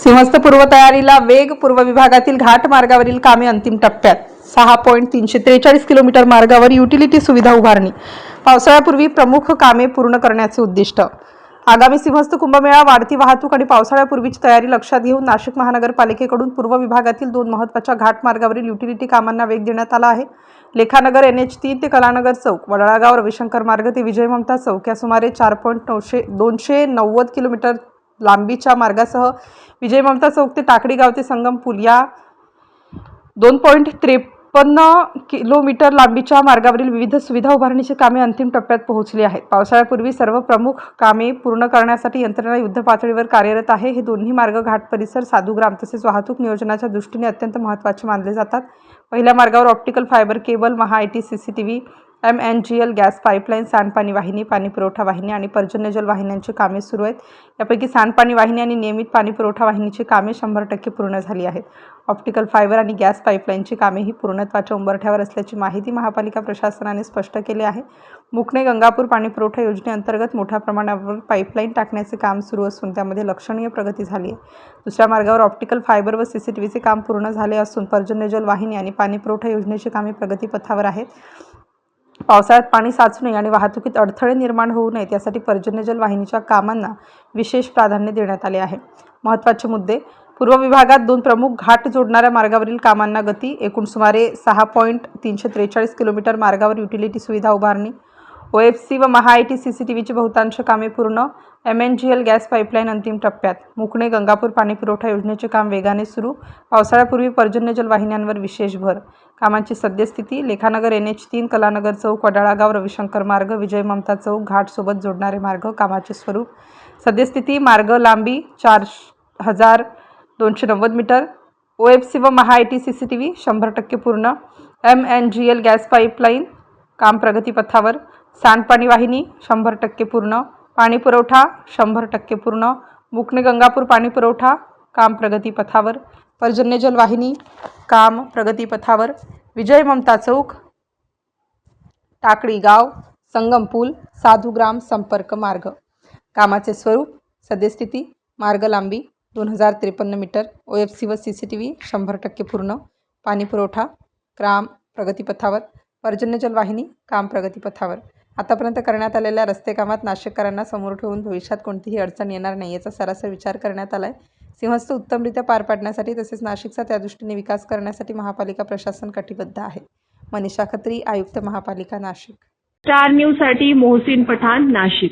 सिंहस्थ पूर्वतयारीला वेग. पूर्व विभागातील घाट मार्गावरील कामे अंतिम टप्प्यात. 6.343 किलोमीटर मार्गावर युटिलिटी सुविधा उभारणी. पावसाळ्यापूर्वी प्रमुख कामे पूर्ण करण्याचे उद्दिष्ट. आगामी सिंहस्थ कुंभमेळा, वाढती वाहतूक आणि पावसाळ्यापूर्वीची तयारी लक्षात घेऊन नाशिक महानगरपालिकेकडून पूर्व विभागातील 2 महत्त्वाच्या घाट मार्गावरील युटिलिटी कामांना वेग देण्यात आला आहे. लेखानगर NH3 ते कलानगर चौक, वडाळागाव रविशंकर मार्ग ते विजय ममता चौक या सुमारे 4.290 किलोमीटर लांबीच्या मार्गासह विजय ममता चौक ते टाकडी गाव ते संगम पूल या 2.53 किलोमीटर लांबीच्या मार्गावरील विविध सुविधा उभारणीची कामे अंतिम टप्प्यात पोहोचली आहेत. पावसाळ्यापूर्वी सर्व प्रमुख कामे पूर्ण करण्यासाठी यंत्रणा युद्ध पातळीवर कार्यरत आहे. हे दोन्ही मार्ग घाट परिसर, साधूग्राम तसेच वाहतूक नियोजनाच्या दृष्टीने अत्यंत महत्त्वाचे मानले जातात. पहिल्या मार्गावर ऑप्टिकल फायबर केबल, महा-IT CCTV, MNGL गॅस पाईपलाईन, सांडपाणी वाहिनी, पाणी पुरवठा वाहिनी आणि पर्जन्यजल वाहिन्यांची कामे सुरू आहेत. यापैकी सांडपाणी वाहिनी आणि नियमित पाणी पुरवठा वाहिनीची कामे 100% पूर्ण झाली आहेत. ऑप्टिकल फायबर आणि गॅस पाईपलाईनची कामेही पूर्णत्वाच्या उंबरठ्यावर असल्याची माहिती महापालिका प्रशासनाने स्पष्ट केली आहे. मुकणे गंगापूर पाणीपुरवठा योजनेअंतर्गत मोठ्या प्रमाणावर पाईपलाईन टाकण्याचे काम सुरू असून त्यामध्ये लक्षणीय प्रगती झाली आहे. दुसऱ्या मार्गावर ऑप्टिकल फायबर व CCTVचे काम पूर्ण झाले असून पर्जन्यजल वाहिनी आणि पाणीपुरवठा योजनेची कामे प्रगतीपथावर आहेत. पावसाळ्यात पाणी साचू नये आणि वाहतुकीत अडथळे निर्माण होऊ नयेत यासाठी पर्जन्यजल वाहिनीच्या कामांना विशेष प्राधान्य देण्यात आले आहे. महत्त्वाचे मुद्दे. पूर्व विभागात 2 प्रमुख घाट जोडणाऱ्या मार्गावरील कामांना गती. एकूण सुमारे 6.343 किलोमीटर मार्गावर युटिलिटी सुविधा उभारणी. OFC व महा-IT CCTVची बहुतांश कामे पूर्ण. MNGL गॅस पाईपलाईन अंतिम टप्प्यात. मुकणे गंगापूर पाणीपुरवठा योजनेचे काम वेगाने सुरू. पावसाळ्यापूर्वी पर्जन्यजल वाहिन्यांवर विशेष भर. कामांची सद्यस्थिती. लेखानगर NH3 कलानगर चौक, वडाळागाव रविशंकर मार्ग, विजय ममता चौक, घाट सोबत जोडणारे मार्ग. कामाचे स्वरूप. सद्यस्थिती. मार्ग लांबी 4290 मीटर. OFC व महा-IT CCTV 100% पूर्ण. MNGL गॅस पाईपलाईन काम प्रगतीपथावर. सांडपाणी वाहिनी 100% पूर्ण. पाणी पुरवठा 100% पूर्ण. मुकणे गंगापूर पाणीपुरवठा काम प्रगतीपथावर. पर्जन्यजल वाहिनी काम प्रगतीपथावर. विजय ममता चौक, टाकळी गाव, संगम पूल, साधूग्राम संपर्क मार्ग. कामाचे स्वरूप. सद्यस्थिती. मार्ग लांबी 2053 मीटर. OFC व CCTV 100% पूर्ण. पाणी पुरवठा काम प्रगतीपथावर. पर्जन्यजल वाहिनी काम प्रगतीपथावर. आतापर्यंत करण्यात आलेल्या रस्ते कामात नाशिककरांना समोर ठेवून भविष्यात कोणतीही अडचण येणार नाही याचा सरासर विचार करण्यात आला आहे. सिंहस्थ उत्तमरित्या पार पाडण्यासाठी तसेच नाशिकचा त्या दृष्टीने विकास करण्यासाठी महापालिका प्रशासन कटिबद्ध आहे. मनीषा खत्री, आयुक्त महापालिका, नाशिक. स्टार न्यूजसाठी मोहसिन पठाण, नाशिक.